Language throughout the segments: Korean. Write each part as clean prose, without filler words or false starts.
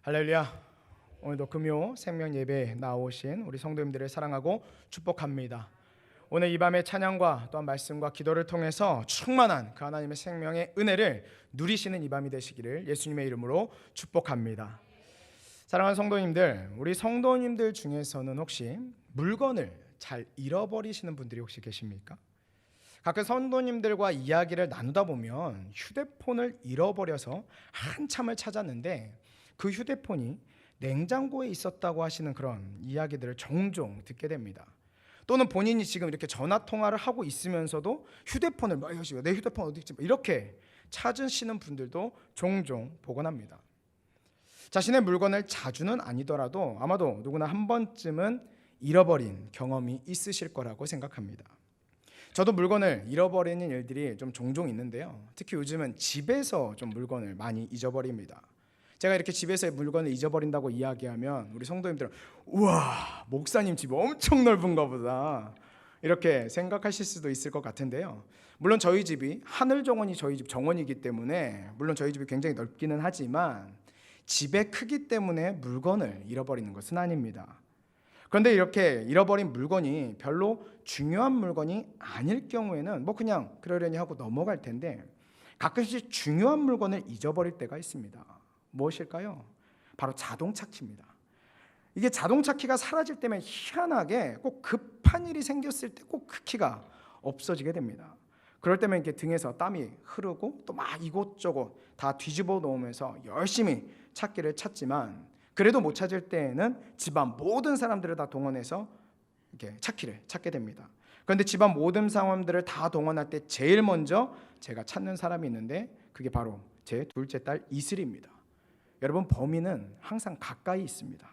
할렐루야. 오늘도 금요 생명 예배에 나오신 우리 성도님들을 사랑하고 축복합니다. 오늘 이 밤의 찬양과 또한 말씀과 기도를 통해서 충만한 그 하나님의 생명의 은혜를 누리시는 이 밤이 되시기를 예수님의 이름으로 축복합니다. 사랑하는 성도님들, 우리 성도님들 중에서는 혹시 물건을 잘 잃어버리시는 분들이 혹시 계십니까? 가끔 성도님들과 이야기를 나누다 보면 휴대폰을 잃어버려서 한참을 찾았는데 그 휴대폰이 냉장고에 있었다고 하시는 그런 이야기들을 종종 듣게 됩니다. 또는 본인이 지금 이렇게 전화 통화를 하고 있으면서도 휴대폰을 내 휴대폰 어디 있지? 이렇게 찾으시는 분들도 종종 보곤 합니다. 자신의 물건을 자주는 아니더라도 아마도 누구나 한 번쯤은 잃어버린 경험이 있으실 거라고 생각합니다. 저도 물건을 잃어버리는 일들이 좀 종종 있는데요. 특히 요즘은 집에서 좀 물건을 많이 잊어버립니다. 제가 이렇게 집에서 물건을 잊어버린다고 이야기하면 우리 성도님들은 우와, 목사님 집 엄청 넓은가 보다 이렇게 생각하실 수도 있을 것 같은데요. 물론 저희 집이 하늘 정원이 저희 집 정원이기 때문에 물론 저희 집이 굉장히 넓기는 하지만 집의 크기 때문에 물건을 잃어버리는 것은 아닙니다. 그런데 이렇게 잃어버린 물건이 별로 중요한 물건이 아닐 경우에는 뭐 그냥 그러려니 하고 넘어갈 텐데 가끔씩 중요한 물건을 잊어버릴 때가 있습니다. 무엇일까요? 바로 자동차 키입니다. 이게 자동차 키가 사라질 때면 희한하게 꼭 급한 일이 생겼을 때 꼭 그 키가 없어지게 됩니다. 그럴 때면 이렇게 등에서 땀이 흐르고 또 막 이곳저곳 다 뒤집어 놓으면서 열심히 찾기를 찾지만 그래도 못 찾을 때에는 집안 모든 사람들을 다 동원해서 이렇게 찾기를 찾게 됩니다. 그런데 집안 모든 사람들을 다 동원할 때 제일 먼저 제가 찾는 사람이 있는데 그게 바로 제 둘째 딸 이슬입니다. 여러분, 범인은 항상 가까이 있습니다.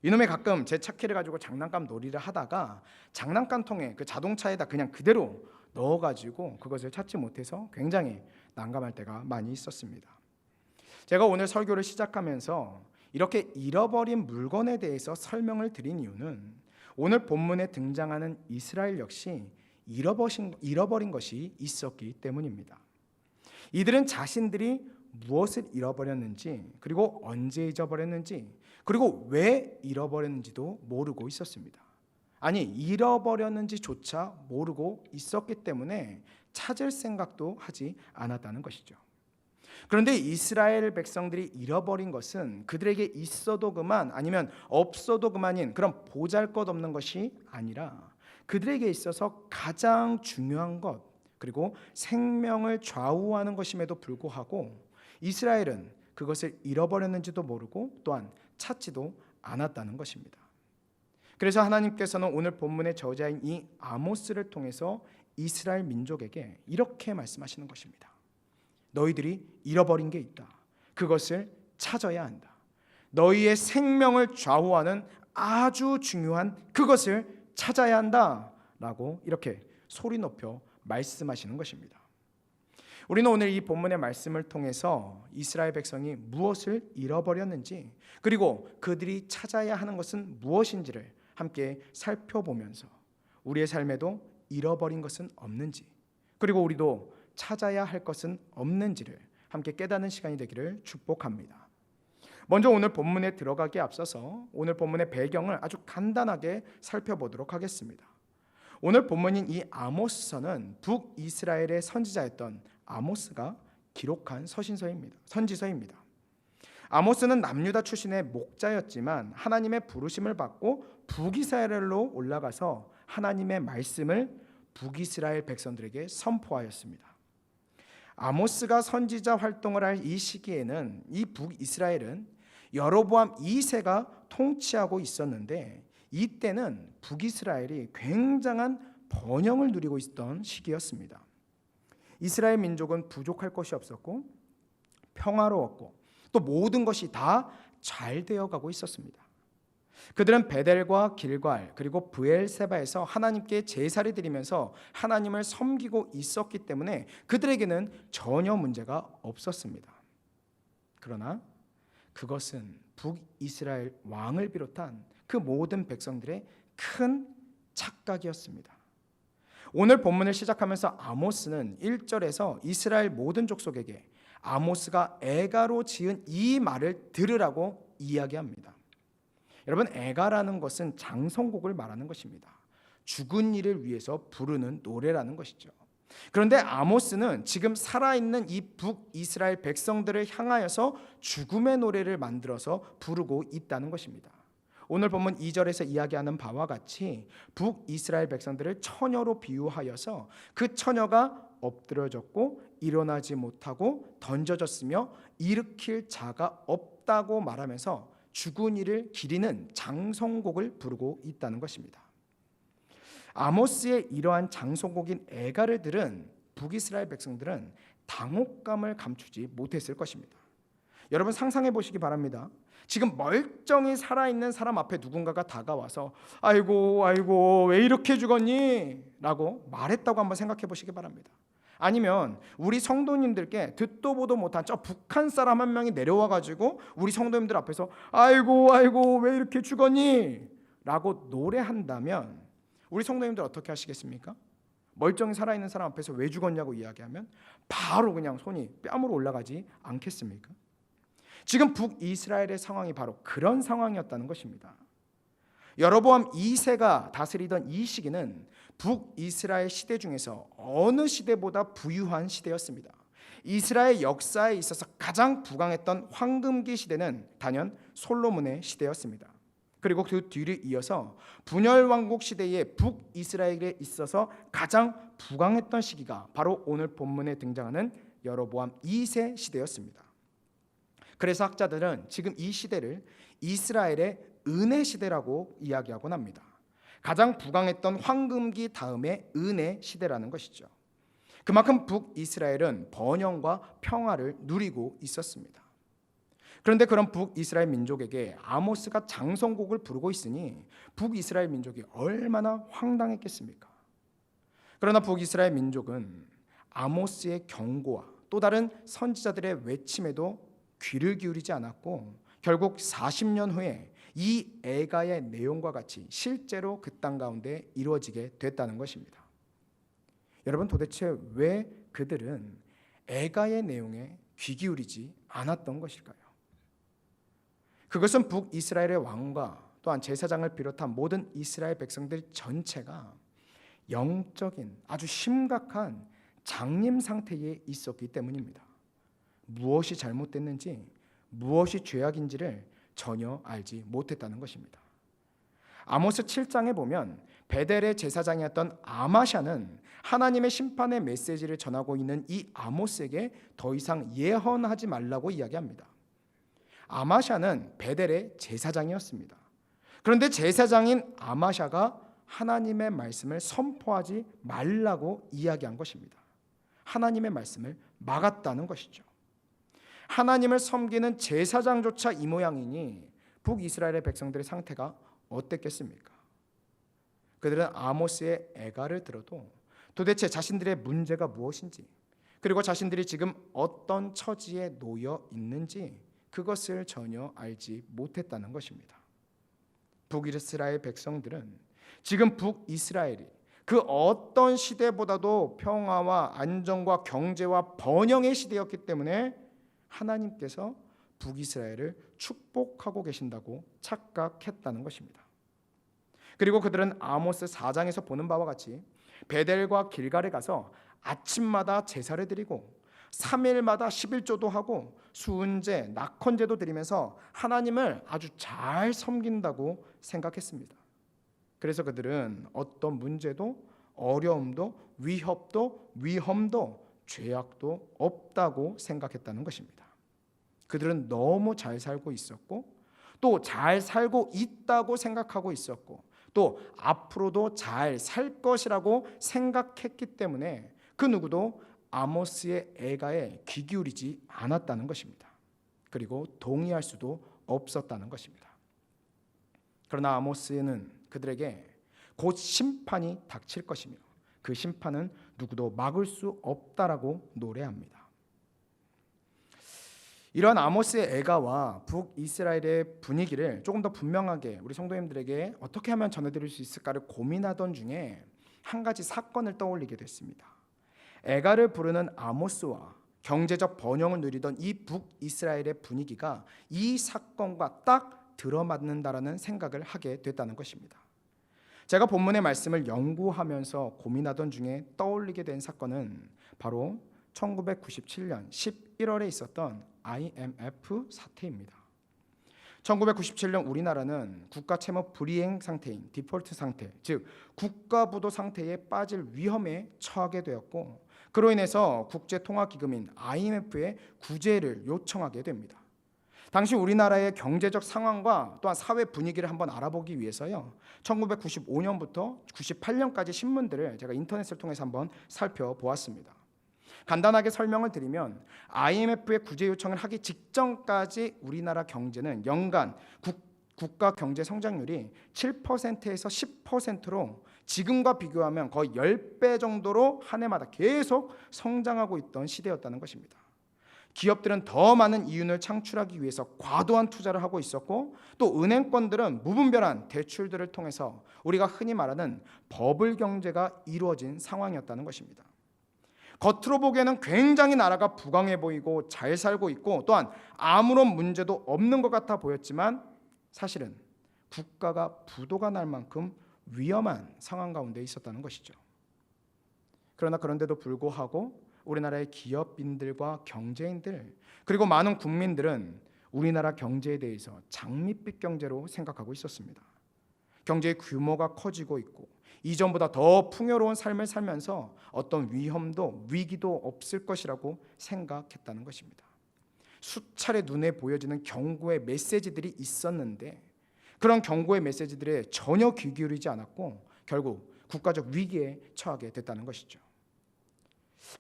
이놈이 가끔 제 차키를 가지고 장난감 놀이를 하다가 장난감통에 그 자동차에다 그냥 그대로 넣어가지고 그것을 찾지 못해서 굉장히 난감할 때가 많이 있었습니다. 제가 오늘 설교를 시작하면서 이렇게 잃어버린 물건에 대해서 설명을 드린 이유는 오늘 본문에 등장하는 이스라엘 역시 잃어버린 것이 있었기 때문입니다. 이들은 자신들이 무엇을 잃어버렸는지 그리고 언제 잊어버렸는지 그리고 왜 잃어버렸는지도 모르고 있었습니다. 아니, 잃어버렸는지조차 모르고 있었기 때문에 찾을 생각도 하지 않았다는 것이죠. 그런데 이스라엘 백성들이 잃어버린 것은 그들에게 있어도 그만 아니면 없어도 그만인 그런 보잘것없는 것이 아니라 그들에게 있어서 가장 중요한 것 그리고 생명을 좌우하는 것임에도 불구하고 이스라엘은 그것을 잃어버렸는지도 모르고 또한 찾지도 않았다는 것입니다. 그래서 하나님께서는 오늘 본문의 저자인 이 아모스를 통해서 이스라엘 민족에게 이렇게 말씀하시는 것입니다. 너희들이 잃어버린 게 있다. 그것을 찾아야 한다. 너희의 생명을 좌우하는 아주 중요한 그것을 찾아야 한다. 라고 이렇게 소리 높여 말씀하시는 것입니다. 우리는 오늘 이 본문의 말씀을 통해서 이스라엘 백성이 무엇을 잃어버렸는지 그리고 그들이 찾아야 하는 것은 무엇인지를 함께 살펴보면서 우리의 삶에도 잃어버린 것은 없는지 그리고 우리도 찾아야 할 것은 없는지를 함께 깨닫는 시간이 되기를 축복합니다. 먼저 오늘 본문에 들어가기에 앞서서 오늘 본문의 배경을 아주 간단하게 살펴보도록 하겠습니다. 오늘 본문인 이 아모스서는 북이스라엘의 선지자였던 아모스가 기록한 선지서입니다. 아모스는 남유다 출신의 목자였지만 하나님의 부르심을 받고 북이스라엘로 올라가서 하나님의 말씀을 북이스라엘 백성들에게 선포하였습니다. 아모스가 선지자 활동을 할 이 시기에는 이 북이스라엘은 여로보암 2세가 통치하고 있었는데 이때는 북이스라엘이 굉장한 번영을 누리고 있던 시기였습니다. 이스라엘 민족은 부족할 것이 없었고 평화로웠고 또 모든 것이 다 잘 되어가고 있었습니다. 그들은 베델과 길갈 그리고 브엘세바에서 하나님께 제사를 드리면서 하나님을 섬기고 있었기 때문에 그들에게는 전혀 문제가 없었습니다. 그러나 그것은 북이스라엘 왕을 비롯한 그 모든 백성들의 큰 착각이었습니다. 오늘 본문을 시작하면서 아모스는 1절에서 이스라엘 모든 족속에게 아모스가 애가로 지은 이 말을 들으라고 이야기합니다. 여러분, 애가라는 것은 장성곡을 말하는 것입니다. 죽은 이를 위해서 부르는 노래라는 것이죠. 그런데 아모스는 지금 살아있는 이 북이스라엘 백성들을 향하여서 죽음의 노래를 만들어서 부르고 있다는 것입니다. 오늘 본문 2절에서 이야기하는 바와 같이 북이스라엘 백성들을 처녀로 비유하여서 그 처녀가 엎드려졌고 일어나지 못하고 던져졌으며 일으킬 자가 없다고 말하면서 죽은 이를 기리는 장성곡을 부르고 있다는 것입니다. 아모스의 이러한 장성곡인 애가를 들은 북이스라엘 백성들은 당혹감을 감추지 못했을 것입니다. 여러분, 상상해 보시기 바랍니다. 지금 멀쩡히 살아있는 사람 앞에 누군가가 다가와서 아이고 왜 이렇게 죽었니? 라고 말했다고 한번 생각해 보시기 바랍니다. 아니면 우리 성도님들께 듣도 보도 못한 저 북한 사람 한 명이 내려와 가지고 우리 성도님들 앞에서 아이고 왜 이렇게 죽었니? 라고 노래한다면 우리 성도님들 어떻게 하시겠습니까? 멀쩡히 살아있는 사람 앞에서 왜 죽었냐고 이야기하면 바로 그냥 손이 뺨으로 올라가지 않겠습니까? 지금 북이스라엘의 상황이 바로 그런 상황이었다는 것입니다. 여로보암 2세가 다스리던 이 시기는 북이스라엘 시대 중에서 어느 시대보다 부유한 시대였습니다. 이스라엘 역사에 있어서 가장 부강했던 황금기 시대는 단연 솔로몬의 시대였습니다. 그리고 그 뒤를 이어서 분열 왕국 시대의 북이스라엘에 있어서 가장 부강했던 시기가 바로 오늘 본문에 등장하는 여로보암 2세 시대였습니다. 그래서 학자들은 지금 이 시대를 이스라엘의 은혜 시대라고 이야기하곤 합니다. 가장 부강했던 황금기 다음에 은혜 시대라는 것이죠. 그만큼 북이스라엘은 번영과 평화를 누리고 있었습니다. 그런데 그런 북이스라엘 민족에게 아모스가 장성곡을 부르고 있으니 북이스라엘 민족이 얼마나 황당했겠습니까? 그러나 북이스라엘 민족은 아모스의 경고와 또 다른 선지자들의 외침에도 귀를 기울이지 않았고 결국 40년 후에 이 애가의 내용과 같이 실제로 그 땅 가운데 이루어지게 됐다는 것입니다. 여러분, 도대체 왜 그들은 애가의 내용에 귀 기울이지 않았던 것일까요? 그것은 북이스라엘의 왕과 또한 제사장을 비롯한 모든 이스라엘 백성들 전체가 영적인 아주 심각한 장님 상태에 있었기 때문입니다. 무엇이 잘못됐는지, 무엇이 죄악인지를 전혀 알지 못했다는 것입니다. 아모스 7장에 보면 베델의 제사장이었던 아마샤는 하나님의 심판의 메시지를 전하고 있는 이 아모스에게 더 이상 예언하지 말라고 이야기합니다. 아마샤는 베델의 제사장이었습니다. 그런데 제사장인 아마샤가 하나님의 말씀을 선포하지 말라고 이야기한 것입니다. 하나님의 말씀을 막았다는 것이죠. 하나님을 섬기는 제사장조차 이 모양이니 북이스라엘의 백성들의 상태가 어땠겠습니까? 그들은 아모스의 애가를 들어도 도대체 자신들의 문제가 무엇인지, 그리고 자신들이 지금 어떤 처지에 놓여 있는지 그것을 전혀 알지 못했다는 것입니다. 북이스라엘 백성들은 지금 북이스라엘이 그 어떤 시대보다도 평화와 안정과 경제와 번영의 시대였기 때문에 하나님께서 북이스라엘을 축복하고 계신다고 착각했다는 것입니다. 그리고 그들은 아모스 4장에서 보는 바와 같이 베델과 길갈에 가서 아침마다 제사를 드리고 3일마다 11조도 하고 수은제, 낙헌제도 드리면서 하나님을 아주 잘 섬긴다고 생각했습니다. 그래서 그들은 어떤 문제도 어려움도 위협도 위험도 죄악도 없다고 생각했다는 것입니다. 그들은 너무 잘 살고 있었고 또 잘 살고 있다고 생각하고 있었고 또 앞으로도 잘 살 것이라고 생각했기 때문에 그 누구도 아모스의 애가에 귀 기울이지 않았다는 것입니다. 그리고 동의할 수도 없었다는 것입니다. 그러나 아모스는 그들에게 곧 심판이 닥칠 것이며 그 심판은 누구도 막을 수 없다라고 노래합니다. 이러한 아모스의 애가와 북이스라엘의 분위기를 조금 더 분명하게 우리 성도님들에게 어떻게 하면 전해드릴 수 있을까를 고민하던 중에 한 가지 사건을 떠올리게 됐습니다. 애가를 부르는 아모스와 경제적 번영을 누리던 이 북이스라엘의 분위기가 이 사건과 딱 들어맞는다라는 생각을 하게 됐다는 것입니다. 제가 본문의 말씀을 연구하면서 고민하던 중에 떠올리게 된 사건은 바로 1997년 11월에 있었던 IMF 사태입니다. 1997년 우리나라는 국가 채무 불이행 상태인 디폴트 상태, 즉 국가 부도 상태에 빠질 위험에 처하게 되었고, 그로 인해서 국제통화기금인 IMF에 구제를 요청하게 됩니다. 당시 우리나라의 경제적 상황과 또한 사회 분위기를 한번 알아보기 위해서요, 1995년부터 98년까지 신문들을 제가 인터넷을 통해서 한번 살펴보았습니다. 간단하게 설명을 드리면 IMF의 구제 요청을 하기 직전까지 우리나라 경제는 연간 국가 경제 성장률이 7%에서 10%로 지금과 비교하면 거의 10배 정도로 한 해마다 계속 성장하고 있던 시대였다는 것입니다. 기업들은 더 많은 이윤을 창출하기 위해서 과도한 투자를 하고 있었고, 또 은행권들은 무분별한 대출들을 통해서 우리가 흔히 말하는 버블 경제가 이루어진 상황이었다는 것입니다. 겉으로 보기에는 굉장히 나라가 부강해 보이고 잘 살고 있고 또한 아무런 문제도 없는 것 같아 보였지만, 사실은 국가가 부도가 날 만큼 위험한 상황 가운데 있었다는 것이죠. 그러나 그런데도 불구하고 우리나라의 기업인들과 경제인들, 그리고 많은 국민들은 우리나라 경제에 대해서 장밋빛 경제로 생각하고 있었습니다. 경제의 규모가 커지고 있고 이전보다 더 풍요로운 삶을 살면서 어떤 위험도 위기도 없을 것이라고 생각했다는 것입니다. 수차례 눈에 보여지는 경고의 메시지들이 있었는데, 그런 경고의 메시지들에 전혀 귀 기울이지 않았고 결국 국가적 위기에 처하게 됐다는 것이죠.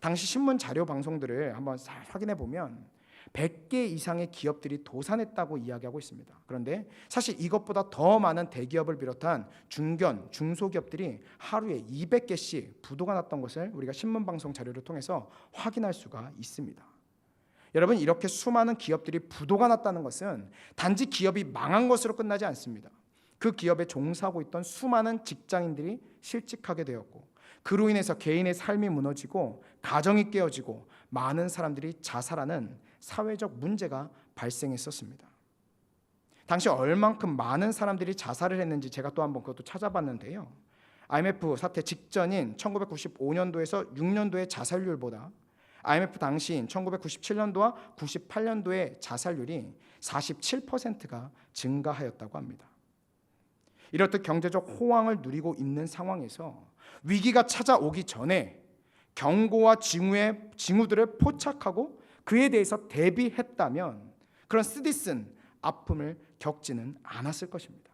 당시 신문 자료 방송들을 한번 확인해 보면 100개 이상의 기업들이 도산했다고 이야기하고 있습니다. 그런데 사실 이것보다 더 많은 대기업을 비롯한 중견, 중소기업들이 하루에 200개씩 부도가 났던 것을 우리가 신문 방송 자료를 통해서 확인할 수가 있습니다. 여러분, 이렇게 수많은 기업들이 부도가 났다는 것은 단지 기업이 망한 것으로 끝나지 않습니다. 그 기업에 종사하고 있던 수많은 직장인들이 실직하게 되었고, 그로 인해서 개인의 삶이 무너지고 가정이 깨어지고 많은 사람들이 자살하는 사회적 문제가 발생했었습니다. 당시 얼만큼 많은 사람들이 자살을 했는지 제가 또 한번 그것도 찾아봤는데요, IMF 사태 직전인 1995년도에서 6년도의 자살률보다 IMF 당시인 1997년도와 98년도의 자살률이 47%가 증가하였다고 합니다. 이렇듯 경제적 호황을 누리고 있는 상황에서 위기가 찾아오기 전에 경고와 징후들을 포착하고 그에 대해서 대비했다면 그런 쓰디쓴 아픔을 겪지는 않았을 것입니다.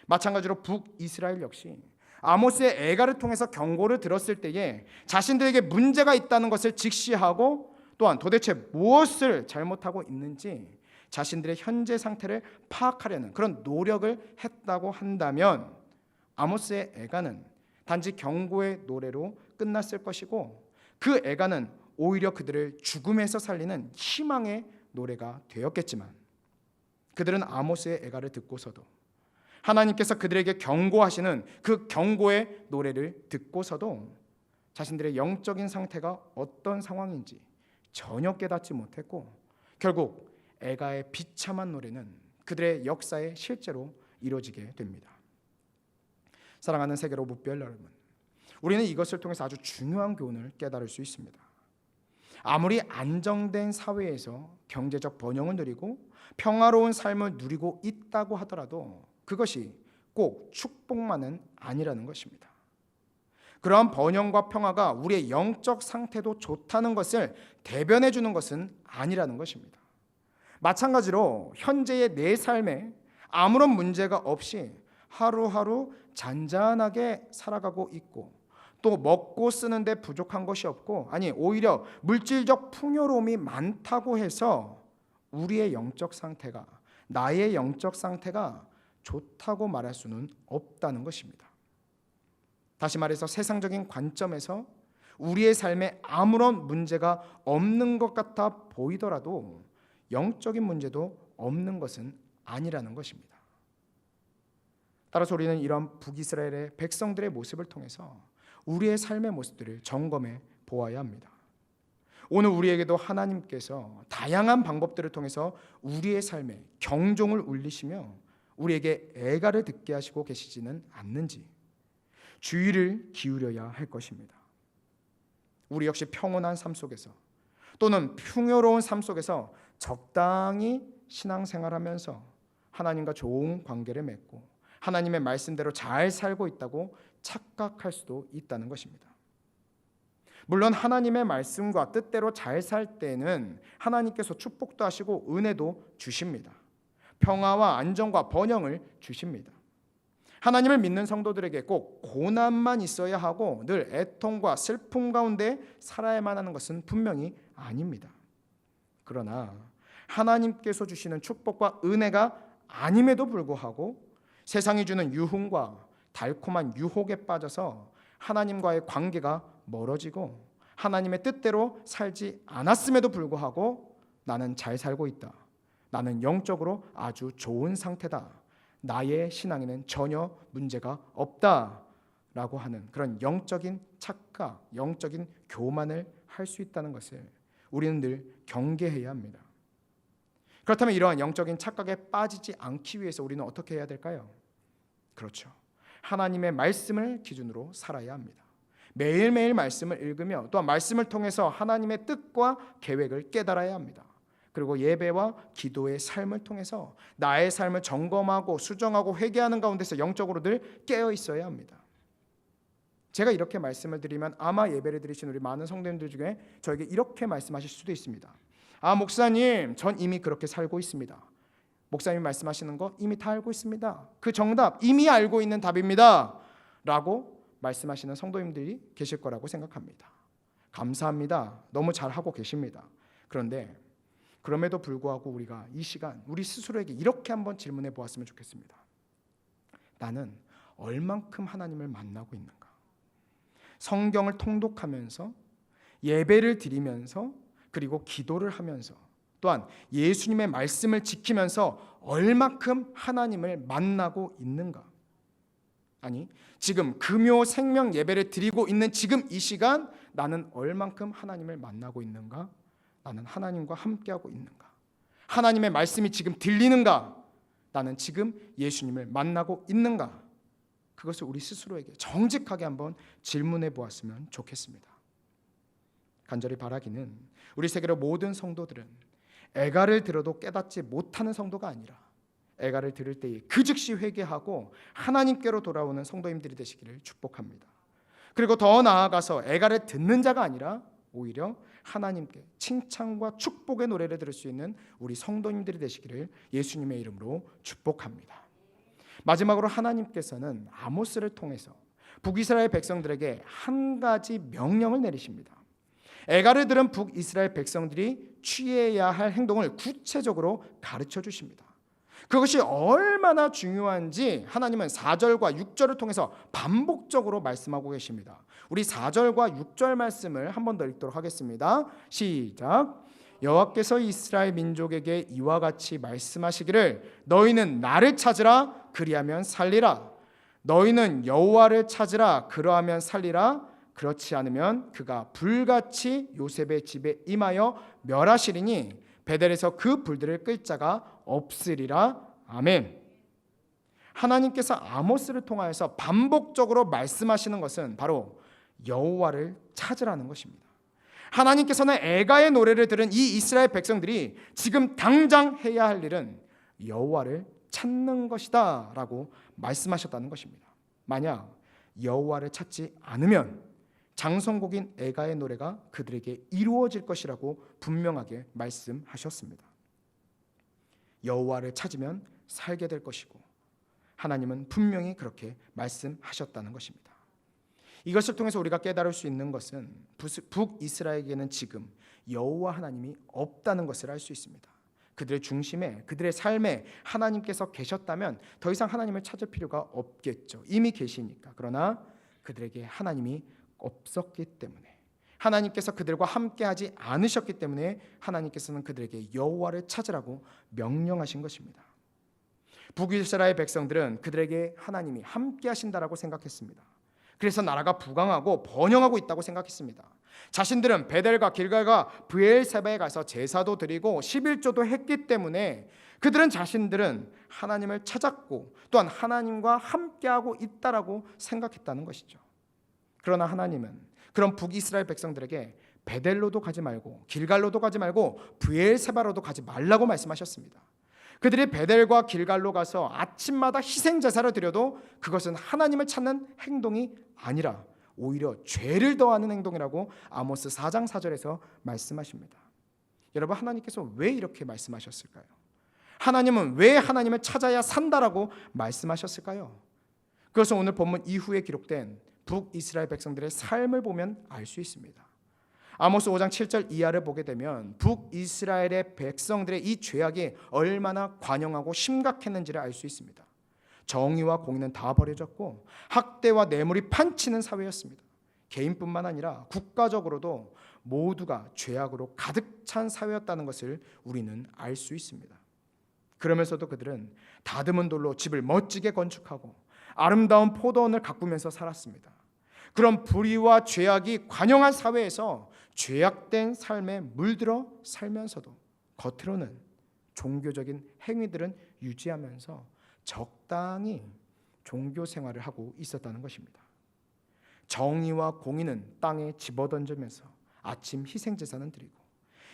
마찬가지로 북이스라엘 역시 아모스의 애가를 통해서 경고를 들었을 때에 자신들에게 문제가 있다는 것을 직시하고 또한 도대체 무엇을 잘못하고 있는지 자신들의 현재 상태를 파악하려는 그런 노력을 했다고 한다면 아모스의 애가는 단지 경고의 노래로 끝났을 것이고, 그 애가는 오히려 그들을 죽음에서 살리는 희망의 노래가 되었겠지만, 그들은 아모스의 애가를 듣고서도 하나님께서 그들에게 경고하시는 그 경고의 노래를 듣고서도 자신들의 영적인 상태가 어떤 상황인지 전혀 깨닫지 못했고, 결국 애가의 비참한 노래는 그들의 역사에 실제로 이루어지게 됩니다. 사랑하는 세계로 무별 여러분, 우리는 이것을 통해서 아주 중요한 교훈을 깨달을 수 있습니다. 아무리 안정된 사회에서 경제적 번영을 누리고 평화로운 삶을 누리고 있다고 하더라도 그것이 꼭 축복만은 아니라는 것입니다. 그러한 번영과 평화가 우리의 영적 상태도 좋다는 것을 대변해 주는 것은 아니라는 것입니다. 마찬가지로 현재의 내 삶에 아무런 문제가 없이 하루하루 잔잔하게 살아가고 있고, 또 먹고 쓰는데 부족한 것이 없고, 아니 오히려 물질적 풍요로움이 많다고 해서 우리의 영적 상태가, 나의 영적 상태가 좋다고 말할 수는 없다는 것입니다. 다시 말해서 세상적인 관점에서 우리의 삶에 아무런 문제가 없는 것 같아 보이더라도 영적인 문제도 없는 것은 아니라는 것입니다. 따라서 우리는 이런 북이스라엘의 백성들의 모습을 통해서 우리의 삶의 모습들을 점검해 보아야 합니다. 오늘 우리에게도 하나님께서 다양한 방법들을 통해서 우리의 삶에 경종을 울리시며 우리에게 애가를 듣게 하시고 계시지는 않는지 주의를 기울여야 할 것입니다. 우리 역시 평온한 삶 속에서 또는 풍요로운 삶 속에서 적당히 신앙생활하면서 하나님과 좋은 관계를 맺고 하나님의 말씀대로 잘 살고 있다고 착각할 수도 있다는 것입니다. 물론 하나님의 말씀과 뜻대로 잘 살 때는 하나님께서 축복도 하시고 은혜도 주십니다. 평화와 안정과 번영을 주십니다. 하나님을 믿는 성도들에게 꼭 고난만 있어야 하고 늘 애통과 슬픔 가운데 살아야만 하는 것은 분명히 아닙니다. 그러나 하나님께서 주시는 축복과 은혜가 아님에도 불구하고 세상이 주는 유흥과 달콤한 유혹에 빠져서 하나님과의 관계가 멀어지고 하나님의 뜻대로 살지 않았음에도 불구하고 나는 잘 살고 있다. 나는 영적으로 아주 좋은 상태다. 나의 신앙에는 전혀 문제가 없다라고 하는 그런 영적인 착각, 영적인 교만을 할 수 있다는 것을 우리는 늘 경계해야 합니다. 그렇다면 이러한 영적인 착각에 빠지지 않기 위해서 우리는 어떻게 해야 될까요? 그렇죠. 하나님의 말씀을 기준으로 살아야 합니다. 매일매일 말씀을 읽으며 또한 말씀을 통해서 하나님의 뜻과 계획을 깨달아야 합니다. 그리고 예배와 기도의 삶을 통해서 나의 삶을 점검하고 수정하고 회개하는 가운데서 영적으로 늘 깨어 있어야 합니다. 제가 이렇게 말씀을 드리면 아마 예배를 드리신 우리 많은 성도님들 중에 저에게 이렇게 말씀하실 수도 있습니다. 목사님, 전 이미 그렇게 살고 있습니다. 목사님이 말씀하시는 거 이미 다 알고 있습니다. 그 정답 이미 알고 있는 답입니다. 라고 말씀하시는 성도님들이 계실 거라고 생각합니다. 감사합니다. 너무 잘하고 계십니다. 그런데 그럼에도 불구하고 우리가 이 시간 우리 스스로에게 이렇게 한번 질문해 보았으면 좋겠습니다. 나는 얼만큼 하나님을 만나고 있는가? 성경을 통독하면서 예배를 드리면서 그리고 기도를 하면서 또한 예수님의 말씀을 지키면서 얼만큼 하나님을 만나고 있는가? 아니, 지금 금요 생명 예배를 드리고 있는 지금 이 시간 나는 얼만큼 하나님을 만나고 있는가? 나는 하나님과 함께하고 있는가? 하나님의 말씀이 지금 들리는가? 나는 지금 예수님을 만나고 있는가? 그것을 우리 스스로에게 정직하게 한번 질문해 보았으면 좋겠습니다. 간절히 바라기는 우리 세계의 모든 성도들은 애가를 들어도 깨닫지 못하는 성도가 아니라 애가를 들을 때에 그 즉시 회개하고 하나님께로 돌아오는 성도님들이 되시기를 축복합니다. 그리고 더 나아가서 애가를 듣는 자가 아니라 오히려 하나님께 칭찬과 축복의 노래를 들을 수 있는 우리 성도님들이 되시기를 예수님의 이름으로 축복합니다. 마지막으로 하나님께서는 아모스를 통해서 북이스라엘 백성들에게 한 가지 명령을 내리십니다. 애가를 들은 북이스라엘 백성들이 취해야 할 행동을 구체적으로 가르쳐 주십니다. 그것이 얼마나 중요한지 하나님은 4절과 6절을 통해서 반복적으로 말씀하고 계십니다. 우리 4절과 6절 말씀을 한 번 더 읽도록 하겠습니다. 시작. 여호와께서 이스라엘 민족에게 이와 같이 말씀하시기를 너희는 나를 찾으라 그리하면 살리라. 너희는 여호와를 찾으라 그러하면 살리라. 그렇지 않으면 그가 불같이 요셉의 집에 임하여 멸하시리니 베델에서 그 불들을 끌 자가 없으리라. 아멘. 하나님께서 아모스를 통하여서 반복적으로 말씀하시는 것은 바로 여호와를 찾으라는 것입니다. 하나님께서는 애가의 노래를 들은 이 이스라엘 백성들이 지금 당장 해야 할 일은 여호와를 찾는 것이다 라고 말씀하셨다는 것입니다. 만약 여호와를 찾지 않으면 장성곡인 애가의 노래가 그들에게 이루어질 것이라고 분명하게 말씀하셨습니다. 여호와를 찾으면 살게 될 것이고 하나님은 분명히 그렇게 말씀하셨다는 것입니다. 이것을 통해서 우리가 깨달을 수 있는 것은 북이스라엘에게는 지금 여호와 하나님이 없다는 것을 알 수 있습니다. 그들의 중심에 그들의 삶에 하나님께서 계셨다면 더 이상 하나님을 찾을 필요가 없겠죠. 이미 계시니까. 그러나 그들에게 하나님이 없었기 때문에 하나님께서 그들과 함께하지 않으셨기 때문에 하나님께서는 그들에게 여호와를 찾으라고 명령하신 것입니다. 북이스라엘 백성들은 그들에게 하나님이 함께하신다라고 생각했습니다. 그래서 나라가 부강하고 번영하고 있다고 생각했습니다. 자신들은 베델과 길갈과 브엘세바에 가서 제사도 드리고 11조도 했기 때문에 그들은 자신들은 하나님을 찾았고 또한 하나님과 함께하고 있다라고 생각했다는 것이죠. 그러나 하나님은 그런 북이스라엘 백성들에게 베델로도 가지 말고 길갈로도 가지 말고 브엘세바로도 가지 말라고 말씀하셨습니다. 그들이 베델과 길갈로 가서 아침마다 희생 제사를 드려도 그것은 하나님을 찾는 행동이 아니라 오히려 죄를 더하는 행동이라고 아모스 4장 4절에서 말씀하십니다. 여러분, 하나님께서 왜 이렇게 말씀하셨을까요? 하나님은 왜 하나님을 찾아야 산다라고 말씀하셨을까요? 그것은 오늘 본문 이후에 기록된 북이스라엘 백성들의 삶을 보면 알 수 있습니다. 아모스 5장 7절 이하를 보게 되면 북이스라엘의 백성들의 이 죄악이 얼마나 관영하고 심각했는지를 알 수 있습니다. 정의와 공의는 다 버려졌고 학대와 뇌물이 판치는 사회였습니다. 개인뿐만 아니라 국가적으로도 모두가 죄악으로 가득 찬 사회였다는 것을 우리는 알 수 있습니다. 그러면서도 그들은 다듬은 돌로 집을 멋지게 건축하고 아름다운 포도원을 가꾸면서 살았습니다. 그런 불의와 죄악이 관영한 사회에서 죄악된 삶에 물들어 살면서도 겉으로는 종교적인 행위들은 유지하면서 적당히 종교 생활을 하고 있었다는 것입니다. 정의와 공의는 땅에 집어던지면서 아침 희생제사는 드리고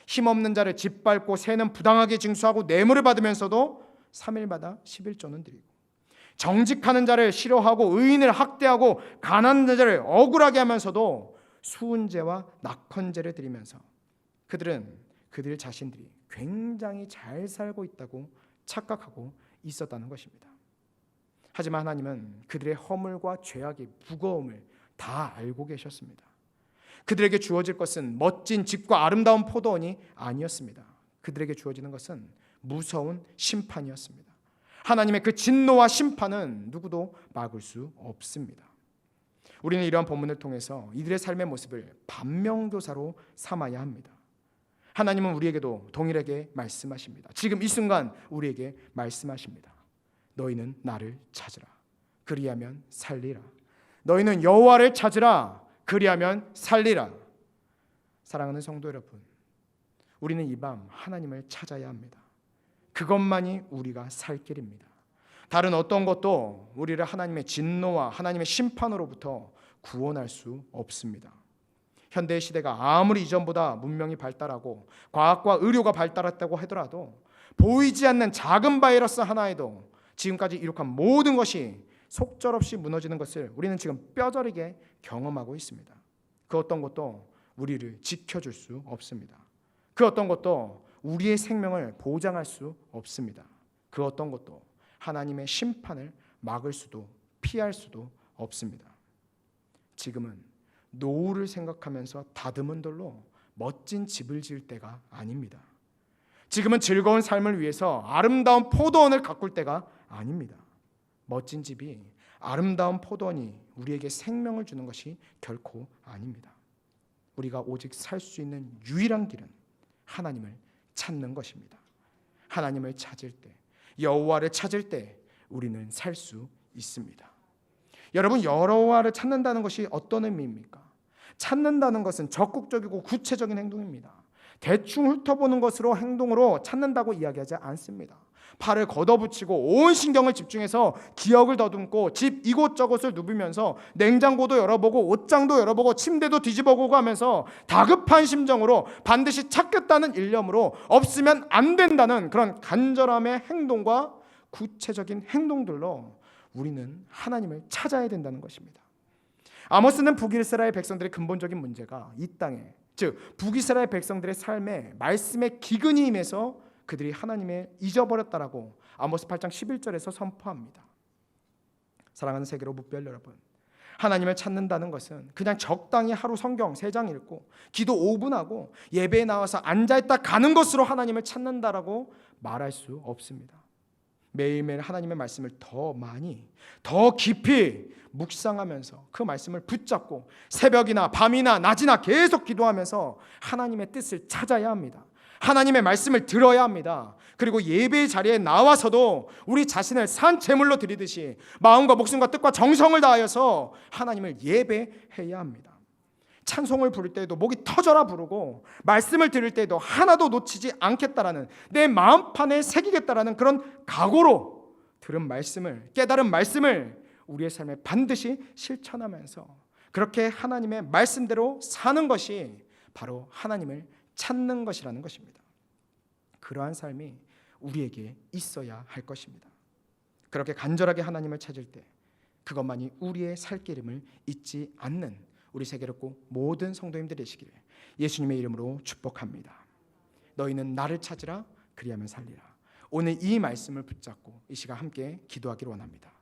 힘없는 자를 짓밟고 새는 부당하게 징수하고 뇌물을 받으면서도 3일마다 11조는 드리고 정직하는 자를 싫어하고 의인을 학대하고 가난한 자를 억울하게 하면서도 수은제와 낙헌제를 드리면서 그들은 그들 자신들이 굉장히 잘 살고 있다고 착각하고 있었다는 것입니다. 하지만 하나님은 그들의 허물과 죄악의 무거움을 다 알고 계셨습니다. 그들에게 주어질 것은 멋진 집과 아름다운 포도원이 아니었습니다. 그들에게 주어지는 것은 무서운 심판이었습니다. 하나님의 그 진노와 심판은 누구도 막을 수 없습니다. 우리는 이러한 본문을 통해서 이들의 삶의 모습을 반면교사로 삼아야 합니다. 하나님은 우리에게도 동일하게 말씀하십니다. 지금 이 순간 우리에게 말씀하십니다. 너희는 나를 찾으라. 그리하면 살리라. 너희는 여호와를 찾으라. 그리하면 살리라. 사랑하는 성도 여러분, 우리는 이 밤 하나님을 찾아야 합니다. 그것만이 우리가 살 길입니다. 다른 어떤 것도 우리를 하나님의 진노와 하나님의 심판으로부터 구원할 수 없습니다. 현대의 시대가 아무리 이전보다 문명이 발달하고 과학과 의료가 발달했다고 하더라도 보이지 않는 작은 바이러스 하나에도 지금까지 이룩한 모든 것이 속절없이 무너지는 것을 우리는 지금 뼈저리게 경험하고 있습니다. 그 어떤 것도 우리를 지켜줄 수 없습니다. 그 어떤 것도 우리의 생명을 보장할 수 없습니다. 그 어떤 것도 하나님의 심판을 막을 수도 피할 수도 없습니다. 지금은 노후를 생각하면서 다듬은 돌로 멋진 집을 지을 때가 아닙니다. 지금은 즐거운 삶을 위해서 아름다운 포도원을 가꿀 때가 아닙니다. 멋진 집이 아름다운 포도원이 우리에게 생명을 주는 것이 결코 아닙니다. 우리가 오직 살 수 있는 유일한 길은 하나님을 찾는 것입니다. 하나님을 찾을 때, 여호와를 찾을 때 우리는 살 수 있습니다. 여러분, 여호와를 찾는다는 것이 어떤 의미입니까? 찾는다는 것은 적극적이고 구체적인 행동입니다. 대충 훑어보는 것으로 행동으로 찾는다고 이야기하지 않습니다. 팔을 걷어붙이고 온 신경을 집중해서 기억을 더듬고 집 이곳저곳을 누비면서 냉장고도 열어보고 옷장도 열어보고 침대도 뒤집어보고 하면서 다급한 심정으로 반드시 찾겠다는 일념으로 없으면 안 된다는 그런 간절함의 행동과 구체적인 행동들로 우리는 하나님을 찾아야 된다는 것입니다. 아모스는 북이스라엘 백성들의 근본적인 문제가 이 땅에, 즉 북이스라엘 백성들의 삶에 말씀의 기근이 임해서 그들이 하나님을 잊어버렸다라고 아모스 8장 11절에서 선포합니다. 사랑하는 세계로 묵별 여러분, 하나님을 찾는다는 것은 그냥 적당히 하루 성경 3장 읽고 기도 5분 하고 예배에 나와서 앉아있다 가는 것으로 하나님을 찾는다라고 말할 수 없습니다. 매일매일 하나님의 말씀을 더 많이, 더 깊이 묵상하면서 그 말씀을 붙잡고 새벽이나 밤이나 낮이나 계속 기도하면서 하나님의 뜻을 찾아야 합니다. 하나님의 말씀을 들어야 합니다. 그리고 예배의 자리에 나와서도 우리 자신을 산 제물로 드리듯이 마음과 목숨과 뜻과 정성을 다하여서 하나님을 예배해야 합니다. 찬송을 부를 때에도 목이 터져라 부르고 말씀을 들을 때에도 하나도 놓치지 않겠다라는, 내 마음판에 새기겠다라는 그런 각오로 들은 말씀을, 깨달은 말씀을 우리의 삶에 반드시 실천하면서 그렇게 하나님의 말씀대로 사는 것이 바로 하나님을 찾는 것이라는 것입니다. 그러한 삶이 우리에게 있어야 할 것입니다. 그렇게 간절하게 하나님을 찾을 때 그것만이 우리의 살 길임을 잊지 않는 우리 세계롭고 모든 성도님들 되시기를 예수님의 이름으로 축복합니다. 너희는 나를 찾으라, 그리하면 살리라. 오늘 이 말씀을 붙잡고 이 시간 함께 기도하기를 원합니다.